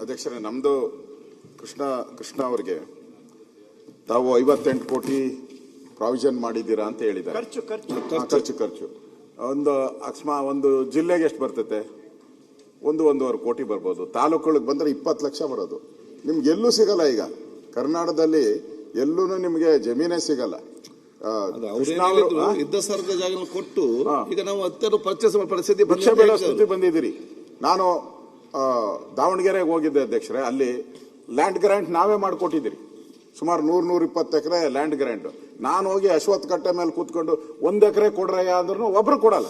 ಅಧ್ಯಕ್ಷರೇ, ನಮ್ದು ಕೃಷ್ಣ ಅವರಿಗೆ ತಾವು 58 ಕೋಟಿ ಪ್ರಾವಿಷನ್ ಮಾಡಿದ್ದೀರಾ ಅಂತ ಹೇಳಿದ್ದಾರೆ. ಖರ್ಚು ಒಂದು ಜಿಲ್ಲೆಗೆ ಎಷ್ಟು ಬರ್ತೈತೆ? 1.5 ಕೋಟಿ ಬರ್ಬೋದು. ತಾಲೂಕುಗಳಿಗೆ ಬಂದ್ರೆ 20 ಲಕ್ಷ ಬರೋದು. ನಿಮ್ಗೆ ಎಲ್ಲೂ ಸಿಗಲ್ಲ. ಈಗ ಕರ್ನಾಟಕದಲ್ಲಿ ಎಲ್ಲೂ ನಿಮ್ಗೆ ಜಮೀನೇ ಸಿಗಲ್ಲ. ಇದ್ದ ಸರ್ಕಾರದ ಜಾಗ ಕೊಟ್ಟು ಈಗ ನಾವು ಅತ್ಯಂತ ಪರ್ಚೇಸ್ ಪರಿಸ್ಥಿತಿ ಬಂದಿದ್ದೀರಿ. ನಾನು ದಾವಣಗೆರೆಗೆ ಹೋಗಿದ್ದೆ ಅಧ್ಯಕ್ಷರೇ. ಅಲ್ಲಿ ಲ್ಯಾಂಡ್ ಗ್ರಾಂಟ್ ನಾವೇ ಮಾಡಿಕೊಟ್ಟಿದ್ದೀರಿ. ಸುಮಾರು 100-120 ಎಕರೆ ಲ್ಯಾಂಡ್ ಗ್ರಾಂಟ್. ನಾನು ಹೋಗಿ ಅಶ್ವತ್ಥ ಕಟ್ಟೆ ಮೇಲೆ ಕೂತ್ಕೊಂಡು 1 ಎಕರೆ ಕೊಡ್ರಯ್ಯ ಅಂದ್ರೂ ಒಬ್ರು ಕೊಡಲ್ಲ.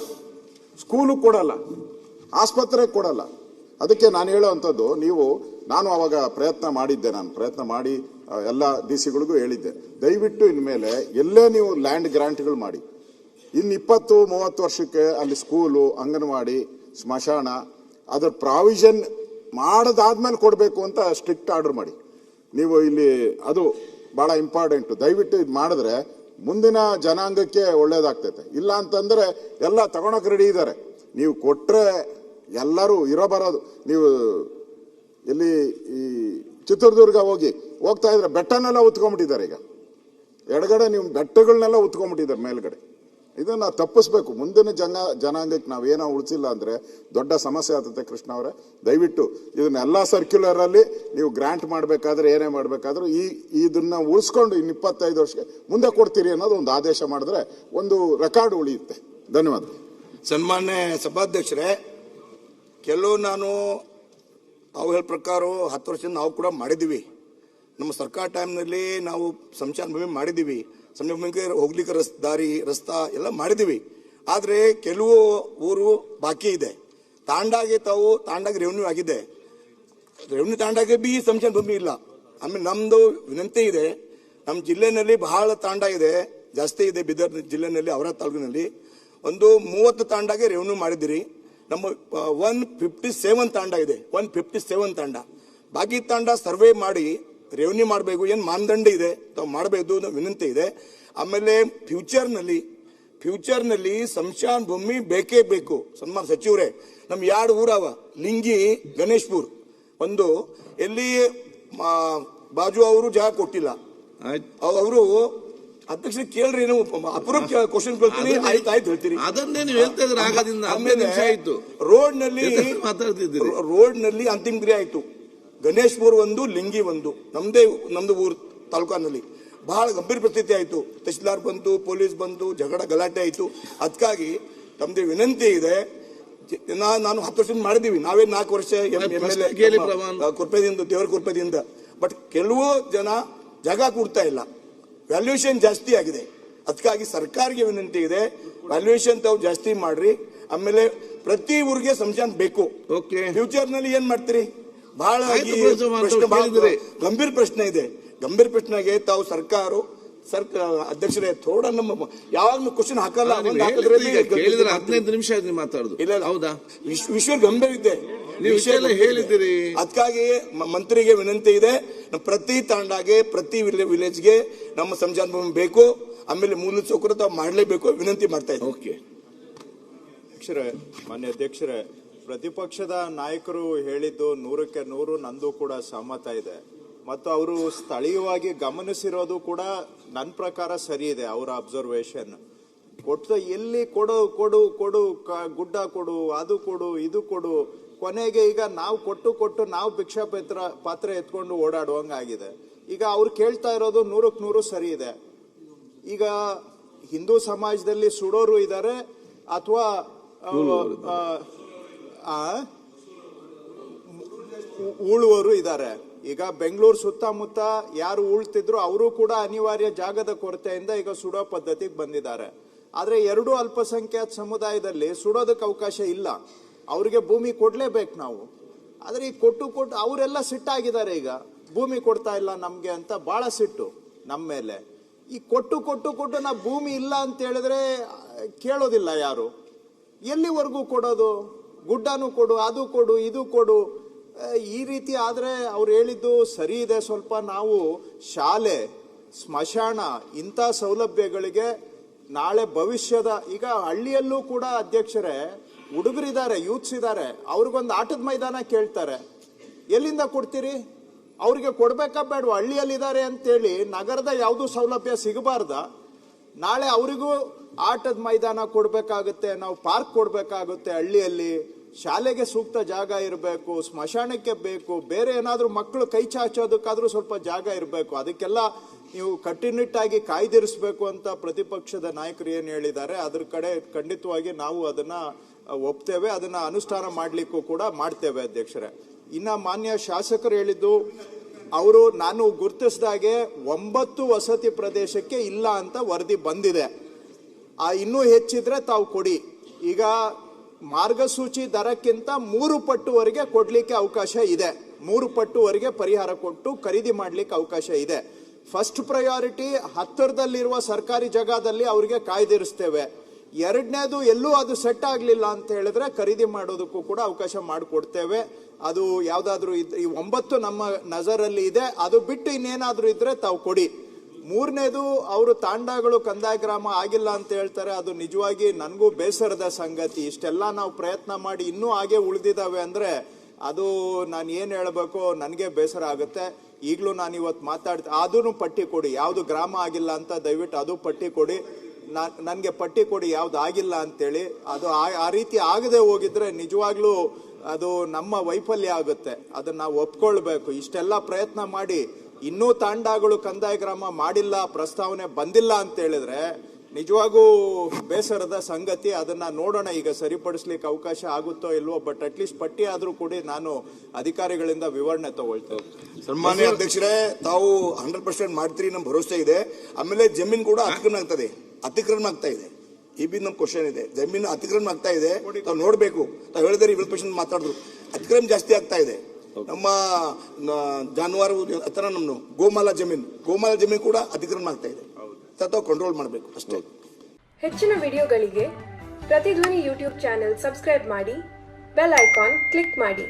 ಸ್ಕೂಲು ಕೊಡಲ್ಲ, ಆಸ್ಪತ್ರೆಗೆ ಕೊಡಲ್ಲ. ಅದಕ್ಕೆ ನಾನು ಹೇಳೋವಂಥದ್ದು, ನಾನು ಅವಾಗ ಪ್ರಯತ್ನ ಮಾಡಿ ಎಲ್ಲ DC ಗಳಿಗೂ ಹೇಳಿದ್ದೆ, ದಯವಿಟ್ಟು ಇನ್ಮೇಲೆ ಎಲ್ಲೇ ನೀವು ಲ್ಯಾಂಡ್ ಗ್ರಾಂಟ್ಗಳು ಮಾಡಿ, ಇನ್ನು 20-30 ವರ್ಷಕ್ಕೆ ಅಲ್ಲಿ ಸ್ಕೂಲು, ಅಂಗನವಾಡಿ, ಸ್ಮಶಾನ ಅದರ ಪ್ರಾವಿಷನ್ ಮಾಡದಾದ್ಮೇಲೆ ಕೊಡಬೇಕು ಅಂತ ಸ್ಟ್ರಿಕ್ಟ್ ಆರ್ಡರ್ ಮಾಡಿ. ನೀವು ಇಲ್ಲಿ ಅದು ಬಹಳ ಇಂಪಾರ್ಟೆಂಟ್. ದಯವಿಟ್ಟು ಇದು ಮಾಡಿದ್ರೆ ಮುಂದಿನ ಜನಾಂಗಕ್ಕೆ ಒಳ್ಳೇದಾಗ್ತೈತೆ. ಇಲ್ಲ ಅಂತಂದ್ರೆ ಎಲ್ಲ ತಗೊಳಕ್ ರೆಡಿ ಇದ್ದಾರೆ. ನೀವು ಕೊಟ್ರೆ ಎಲ್ಲರೂ ಬರೋದು. ನೀವು ಎಲ್ಲಿ ಈ ಚಿತ್ರದುರ್ಗ ಹೋಗ್ತಾ ಇದ್ರೆ ಬೆಟ್ಟನೆಲ್ಲ ಉತ್ಕೊಂಡ್ಬಿಟ್ಟಿದ್ದಾರೆ. ಈಗ ಎಡಗಡೆ ನೀವು ಬೆಟ್ಟಗಳನ್ನೆಲ್ಲ ಉತ್ಕೊಂಡ್ಬಿಟ್ಟಿದ್ದಾರೆ ಮೇಲ್ಗಡೆ. ಇದನ್ನ ತಪ್ಪಿಸ್ಬೇಕು. ಮುಂದಿನ ಜನಾಂಗಕ್ಕೆ ನಾವೇನೋ ಉಳಿಸಿಲ್ಲ ಅಂದ್ರೆ ದೊಡ್ಡ ಸಮಸ್ಯೆ ಆಗ್ತದೆ. ಕೃಷ್ಣ ಅವರೇ, ದಯವಿಟ್ಟು ಇದನ್ನೆಲ್ಲ ಸರ್ಕ್ಯುಲರ್ ಅಲ್ಲಿ ನೀವು ಗ್ರಾಂಟ್ ಮಾಡಬೇಕಾದ್ರೆ ಏನೇ ಮಾಡಬೇಕಾದ್ರೂ ಇದನ್ನ ಉಳಿಸ್ಕೊಂಡು ಇನ್ನು 25 ವರ್ಷಕ್ಕೆ ಮುಂದೆ ಕೊಡ್ತೀರಿ ಅನ್ನೋದು ಒಂದು ಆದೇಶ ಮಾಡಿದ್ರೆ ಒಂದು ರೆಕಾರ್ಡ್ ಉಳಿಯುತ್ತೆ. ಧನ್ಯವಾದ. ಸನ್ಮಾನ್ಯ ಸಭಾಧ್ಯಕ್ಷರೇ, ನಾನು ತಾವು ಹೇಳ ಪ್ರಕಾರ 10 ವರ್ಷದಿಂದ ನಾವು ಕೂಡ ಮಾಡಿದ್ದೀವಿ. ನಮ್ಮ ಸರ್ಕಾರ ಟೈಮ್ನಲ್ಲಿ ನಾವು ಸಂಚಾರ ಭೂಮಿ ಮಾಡಿದ್ದೀವಿ. ಸಂಚಾರ ಭೂಮಿಗೆ ಹೋಗ್ಲಿಕ್ಕೆ ದಾರಿ, ರಸ್ತಾ ಎಲ್ಲ ಮಾಡಿದ್ದೀವಿ. ಆದರೆ ಕೆಲವು ಊರು ಬಾಕಿ ಇದೆ. ತಾಂಡಾಗಿ ರೆವೆನ್ಯೂ ಆಗಿದೆ. ರೆವೆನ್ಯೂ ತಾಂಡಾಗೆ ಬಿ ಸಂಚಾರ ಭೂಮಿ ಇಲ್ಲ. ಆಮೇಲೆ ನಮ್ಮದು ವಿನಂತಿ ಇದೆ, ನಮ್ಮ ಜಿಲ್ಲೆನಲ್ಲಿ ಬಹಳ ತಾಂಡ ಇದೆ, ಜಾಸ್ತಿ ಇದೆ. ಬೀದರ್ ಜಿಲ್ಲೆನಲ್ಲಿ, ಅವರ ತಾಲೂಕಿನಲ್ಲಿ ಒಂದು 30 ತಾಂಡಾಗೆ ರೆವೆನ್ಯೂ ಮಾಡಿದಿರಿ. ನಮ್ಮ 157 ತಾಂಡ ಇದೆ. 157 ತಾಂಡ. ಬಾಕಿ ತಾಂಡ ಸರ್ವೆ ಮಾಡಿ ರೆವೆನ್ಯೂ ಮಾಡಬೇಕು. ಏನು ಮಾನದಂಡ ಇದೆ ತಾವು ಮಾಡಬೇಕು, ವಿನಂತಿ ಇದೆ. ಆಮೇಲೆ ಫ್ಯೂಚರ್ನಲ್ಲಿ ಸಂಶಾನ್ ಭೂಮಿ ಬೇಕೇ ಬೇಕು. ಸನ್ಮಾನ ಸಚಿವರೇ, ನಮ್ 2 ಊರವ, ಲಿಂಗಿ, ಗಣೇಶ್ಪುರ್. ಒಂದು ಎಲ್ಲಿ ಬಾಜು ಅವರು ಜಾಗ ಕೊಟ್ಟಿಲ್ಲ. ಅವರು ಅಧ್ಯಕ್ಷ ಕೇಳ್ರಿ, ನೀವು ಅಪರೂಪ ಕ್ವಶನ್ ಕೇಳ್ತೀನಿ, ಆಯ್ತು ಹೇಳ್ತೀರಿ. ಅದನ್ನೇ ನೀವು ಹೇಳ್ತಾ ಇದ್ರೆ ಆಗದಿಂದ ಆಯ್ತು. ರೋಡ್ನಲ್ಲಿ ಅಂತಿಮ ಕ್ರಿಯೆ ಆಯ್ತು. ಗಣೇಶ್ಪುರ್ ಒಂದು, ಲಿಂಗಿ ಒಂದು, ನಮ್ದು ಊರು ತಾಲೂಕಿನಲ್ಲಿ ಬಹಳ ಗಂಭೀರ ಪರಿಸ್ಥಿತಿ ಆಯ್ತು. ತಹಶೀಲ್ದಾರ್ ಬಂತು, ಪೊಲೀಸ್ ಬಂತು, ಜಗಳ ಗಲಾಟೆ ಆಯ್ತು. ಅದಕ್ಕಾಗಿ ತಮ್ದು ವಿನಂತಿ ಇದೆ. ನಾನು 10 ವರ್ಷದಿಂದ ಮಾಡಿದೀವಿ. ನಾವೇ 4 ವರ್ಷ ಕೃಪೆದಿಂದ, ದೇವರ ಕೃಪೆದಿಂದ. ಬಟ್ ಕೆಲವು ಜನ ಜಾಗ ಕೊಡ್ತಾ ಇಲ್ಲ. ವ್ಯಾಲ್ಯೂಯೇಷನ್ ಜಾಸ್ತಿ ಆಗಿದೆ. ಅದಕ್ಕಾಗಿ ಸರ್ಕಾರಕ್ಕೆ ವಿನಂತಿ ಇದೆ, ವ್ಯಾಲ್ಯೂಯೇಷನ್ ತಾವು ಜಾಸ್ತಿ ಮಾಡ್ರಿ. ಆಮೇಲೆ ಪ್ರತಿ ಊರಿಗೆ ಸಂಶಾನ್ ಬೇಕು. ಫ್ಯೂಚರ್ ನಲ್ಲಿ ಏನ್ ಮಾಡ್ತೀರಿ? ಬಹಳ ಗಂಭೀರ ಪ್ರಶ್ನೆ ಇದೆ. ಗಂಭೀರ ಪ್ರಶ್ನೆಗೆ ತಾವು ಅಧ್ಯಕ್ಷರೇ ಥೋಡ ನಮ್ಮ ಯಾವಾಗ್ಲೂ ಕ್ವಶನ್ ಹಾಕಲ್ಲ. 15 ನಿಮಿಷ ಮಾತಾಡುದು ಇಲ್ಲ, ಹೌದಾ? ವಿಶ್ವ ಗಂಭೀರ ಇದೆ, ಹೇಳಿದ್ದೀರಿ. ಅದಕ್ಕಾಗಿ ಮಂತ್ರಿಗೆ ವಿನಂತಿ ಇದೆ, ಪ್ರತಿ ತಾಂಡಾಗೆ, ಪ್ರತಿ ವಿಲೇಜ್ಗೆ ನಮ್ಮ ಸಂಚಾರ ಭೂಮಿ ಬೇಕು. ಆಮೇಲೆ ಮೂಲ ಸೌಕರ್ಯ ತಾವು ಮಾಡಲೇಬೇಕು. ವಿನಂತಿ ಮಾಡ್ತಾ ಇದ್ದೀವಿ. ಮಾನ್ಯ ಅಧ್ಯಕ್ಷರೇ, ಪ್ರತಿಪಕ್ಷದ ನಾಯಕರು ಹೇಳಿದ್ದು 100ಕ್ಕೆ 100 ನಂದು ಕೂಡ ಸಹಮತ ಇದೆ. ಮತ್ತು ಅವರು ಸ್ಥಳೀಯವಾಗಿ ಗಮನಿಸಿರೋದು ಕೂಡ ನನ್ನ ಪ್ರಕಾರ ಸರಿ ಇದೆ. ಅವರ ಅಬ್ಸರ್ವೇಷನ್ ಎಲ್ಲಿ ಕೊಡು ಗುಡ್ಡ ಕೊಡು, ಅದು ಕೊಡು, ಇದು ಕೊಡು, ಕೊನೆಗೆ ಈಗ ನಾವು ಕೊಟ್ಟು ನಾವು ಭಿಕ್ಷಾ ಪಾತ್ರ ಎತ್ಕೊಂಡು ಓಡಾಡುವಂಗಾಗಿದೆ. ಈಗ ಅವ್ರು ಕೇಳ್ತಾ ಇರೋದು 100ಕ್ಕೆ 100 ಸರಿ ಇದೆ. ಈಗ ಹಿಂದೂ ಸಮಾಜದಲ್ಲಿ ಸುಡೋರು ಇದ್ದಾರೆ ಅಥವಾ ಉಳುವವರು ಇದ್ದಾರೆ. ಈಗ ಬೆಂಗಳೂರು ಸುತ್ತಮುತ್ತ ಯಾರು ಉಳ್ತಿದ್ರು ಅವರು ಕೂಡ ಅನಿವಾರ್ಯ ಜಾಗದ ಕೊರತೆಯಿಂದ ಈಗ ಸುಡೋ ಪದ್ಧತಿಗೆ ಬಂದಿದ್ದಾರೆ. ಆದ್ರೆ 2 ಅಲ್ಪಸಂಖ್ಯಾತ ಸಮುದಾಯದಲ್ಲಿ ಸುಡೋದಕ್ಕೆ ಅವಕಾಶ ಇಲ್ಲ. ಅವ್ರಿಗೆ ಭೂಮಿ ಕೊಡ್ಲೇಬೇಕು ನಾವು. ಆದ್ರೆ ಈ ಕೊಟ್ಟು ಅವರೆಲ್ಲ ಸಿಟ್ಟಾಗಿದ್ದಾರೆ. ಈಗ ಭೂಮಿ ಕೊಡ್ತಾ ಇಲ್ಲ ನಮ್ಗೆ ಅಂತ ಬಹಳ ಸಿಟ್ಟು ನಮ್ಮ ಮೇಲೆ. ಈ ಕೊಟ್ಟು ನಾ ಭೂಮಿ ಇಲ್ಲ ಅಂತ ಹೇಳಿದ್ರೆ ಕೇಳೋದಿಲ್ಲ ಯಾರು. ಎಲ್ಲಿವರೆಗೂ ಕೊಡೋದು? ಗುಡ್ಡನೂ ಕೊಡು, ಅದು ಕೊಡು, ಇದು ಕೊಡು. ಈ ರೀತಿ ಆದ್ರೆ ಅವ್ರು ಹೇಳಿದ್ದು ಸರಿ ಇದೆ. ಸ್ವಲ್ಪ ನಾವು ಶಾಲೆ, ಸ್ಮಶಾನ ಇಂಥ ಸೌಲಭ್ಯಗಳಿಗೆ ನಾಳೆ ಭವಿಷ್ಯದ, ಈಗ ಹಳ್ಳಿಯಲ್ಲೂ ಕೂಡ ಅಧ್ಯಕ್ಷರೇ ಹುಡುಗರಿದ್ದಾರೆ, ಯೂತ್ಸ್ ಇದ್ದಾರೆ, ಅವ್ರಿಗೊಂದು ಆಟದ ಮೈದಾನ ಕೇಳ್ತಾರೆ. ಎಲ್ಲಿಂದ ಕೊಡ್ತೀರಿ? ಅವ್ರಿಗೆ ಕೊಡ್ಬೇಕಾ ಬೇಡವಾ? ಹಳ್ಳಿಯಲ್ಲಿದ್ದಾರೆ ಅಂತೇಳಿ ನಗರದ ಯಾವುದು ಸೌಲಭ್ಯ ಸಿಗಬಾರ್ದ? ನಾಳೆ ಅವರಿಗೂ ಆಟದ ಮೈದಾನ ಕೊಡ್ಬೇಕಾಗುತ್ತೆ, ನಾವು ಪಾರ್ಕ್ ಕೊಡ್ಬೇಕಾಗುತ್ತೆ, ಹಳ್ಳಿಯಲ್ಲಿ ಶಾಲೆಗೆ ಸೂಕ್ತ ಜಾಗ ಇರಬೇಕು, ಸ್ಮಶಾನಕ್ಕೆ ಬೇಕು, ಬೇರೆ ಏನಾದ್ರೂ ಮಕ್ಕಳು ಕೈ ಚಾಚೋದಕ್ಕಾದ್ರೂ ಸ್ವಲ್ಪ ಜಾಗ ಇರಬೇಕು. ಅದಕ್ಕೆಲ್ಲ ನೀವು ಕಟ್ಟುನಿಟ್ಟಾಗಿ ಕಾಯ್ದಿರಿಸಬೇಕು ಅಂತ ಪ್ರತಿಪಕ್ಷದ ನಾಯಕರು ಏನ್ ಹೇಳಿದ್ದಾರೆ ಅದ್ರ ಕಡೆ ಖಂಡಿತವಾಗಿ ನಾವು ಅದನ್ನ ಒಪ್ತೇವೆ, ಅದನ್ನ ಅನುಷ್ಠಾನ ಮಾಡ್ಲಿಕ್ಕೂ ಕೂಡ ಮಾಡ್ತೇವೆ ಅಧ್ಯಕ್ಷರೇ. ಇನ್ನ ಮಾನ್ಯ ಶಾಸಕರು ಹೇಳಿದ್ದು, ಅವರು ನಾನು ಗುರುತಿಸಿದಾಗೆ 9 ವಸತಿ ಪ್ರದೇಶಕ್ಕೆ ಇಲ್ಲ ಅಂತ ವರದಿ ಬಂದಿದೆ. ಇನ್ನೂ ಹೆಚ್ಚಿದ್ರೆ ತಾವು ಕೊಡಿ. ಈಗ ಮಾರ್ಗಸೂಚಿ ದರಕ್ಕಿಂತ 3 ಪಟ್ಟುವರೆಗೆ ಕೊಡ್ಲಿಕ್ಕೆ ಅವಕಾಶ ಇದೆ. 3 ಪಟ್ಟುವರೆಗೆ ಪರಿಹಾರ ಕೊಟ್ಟು ಖರೀದಿ ಮಾಡ್ಲಿಕ್ಕೆ ಅವಕಾಶ ಇದೆ. ಫಸ್ಟ್ ಪ್ರಯಾರಿಟಿ ಹತ್ತಿರದಲ್ಲಿರುವ ಸರ್ಕಾರಿ ಜಾಗದಲ್ಲಿ ಅವರಿಗೆ ಕಾಯ್ದಿರಿಸ್ತೇವೆ. ಎರಡನೇದು ಎಲ್ಲೂ ಅದು ಸೆಟ್ ಆಗ್ಲಿಲ್ಲ ಅಂತ ಹೇಳಿದ್ರೆ ಖರೀದಿ ಮಾಡೋದಕ್ಕೂ ಕೂಡ ಅವಕಾಶ ಮಾಡಿಕೊಡ್ತೇವೆ. ಅದು ಯಾವ್ದಾದ್ರು ಈ 9 ನಮ್ಮ ನಜರಲ್ಲಿ ಇದೆ. ಅದು ಬಿಟ್ಟು ಇನ್ನೇನಾದ್ರೂ ಇದ್ರೆ ತಾವು ಕೊಡಿ. ಮೂರನೇದು, ಅವರು ತಾಂಡಗಳು ಕಂದಾಯ ಗ್ರಾಮ ಆಗಿಲ್ಲ ಅಂತ ಹೇಳ್ತಾರೆ. ಅದು ನಿಜವಾಗಿ ನನಗೂ ಬೇಸರದ ಸಂಗತಿ. ಇಷ್ಟೆಲ್ಲ ನಾವು ಪ್ರಯತ್ನ ಮಾಡಿ ಇನ್ನೂ ಹಾಗೆ ಉಳಿದಿದ್ದಾವೆ ಅಂದ್ರೆ ಅದು ನಾನು ಏನ್ ಹೇಳ್ಬೇಕು, ನನಗೆ ಬೇಸರ ಆಗುತ್ತೆ. ಈಗಲೂ ನಾನು ಇವತ್ತು ಅದನ್ನು ಪಟ್ಟಿ ಕೊಡಿ, ಯಾವ್ದು ಗ್ರಾಮ ಆಗಿಲ್ಲ ಅಂತ ದಯವಿಟ್ಟು ಅದು ಪಟ್ಟಿ ಕೊಡಿ. ನನಗೆ ಪಟ್ಟಿ ಕೊಡಿ ಯಾವ್ದು ಆಗಿಲ್ಲ ಅಂತೇಳಿ. ಅದು ಆ ರೀತಿ ಆಗದೆ ಹೋಗಿದ್ರೆ ನಿಜವಾಗ್ಲೂ ಅದು ನಮ್ಮ ವೈಫಲ್ಯ ಆಗುತ್ತೆ. ಅದನ್ನ ನಾವು ಒಪ್ಕೊಳ್ಬೇಕು. ಇಷ್ಟೆಲ್ಲ ಪ್ರಯತ್ನ ಮಾಡಿ ಇನ್ನೂ ತಾಂಡಗಳು ಕಂದಾಯ ಗ್ರಾಮ ಮಾಡಿಲ್ಲ, ಪ್ರಸ್ತಾವನೆ ಬಂದಿಲ್ಲ ಅಂತ ಹೇಳಿದ್ರೆ ನಿಜವಾಗೂ ಬೇಸರದ ಸಂಗತಿ. ಅದನ್ನ ನೋಡೋಣ, ಈಗ ಸರಿಪಡಿಸ್ಲಿಕ್ಕೆ ಅವಕಾಶ ಆಗುತ್ತೋ ಇಲ್ವೋ. ಬಟ್ ಅಟ್ಲೀಸ್ಟ್ ಪಟ್ಟಿ ಆದ್ರೂ ಕೂಡ ನಾನು ಅಧಿಕಾರಿಗಳಿಂದ ವಿವರಣೆ ತಗೊಳ್ತೇವೆ. ಸನ್ಮಾನ್ಯ ಅಧ್ಯಕ್ಷರೇ, ತಾವು 100% ಮಾಡ್ತೀರಿ ನಮ್ಮ ಭರವಸೆ ಇದೆ. ಆಮೇಲೆ ಜಮೀನು ಕೂಡ ಅತಿಕ್ರಮಣ ಆಗ್ತಾ ಇದೆ. ಈ ಬಿ ನಮ್ಮ ಕ್ವಶನ್ ಇದೆ. ಜಮೀನು ಅತಿಕ್ರಮಣ ಆಗ್ತಾ ಇದೆ, ತಾವು ನೋಡ್ಬೇಕು. ತಾವು ಹೇಳಿದ್ರೆ ವಿಲ್ ಮಾತಾಡಿದ್ರು, ಅತಿಕ್ರಮಣ ಜಾಸ್ತಿ ಆಗ್ತಾ ಇದೆ. ನಮ್ಮ ಜಾನುವಾರು ಹತ್ರ ನಮ್ಮ ಗೋಮಾಲ ಜಮೀನು ಕೂಡ ಅತಿಕ್ರಮಣ ಆಗ್ತಾ ಇದೆ. ತಾವು ಕಂಟ್ರೋಲ್ ಮಾಡಬೇಕು ಅಷ್ಟೇ. ಹೆಚ್ಚಿನ ವಿಡಿಯೋಗಳಿಗೆ ಪ್ರತಿಧ್ವನಿ ಯೂಟ್ಯೂಬ್ ಚಾನೆಲ್ ಸಬ್ಸ್ಕ್ರೈಬ್ ಮಾಡಿ, ಬೆಲ್ ಐಕಾನ್ ಕ್ಲಿಕ್ ಮಾಡಿ.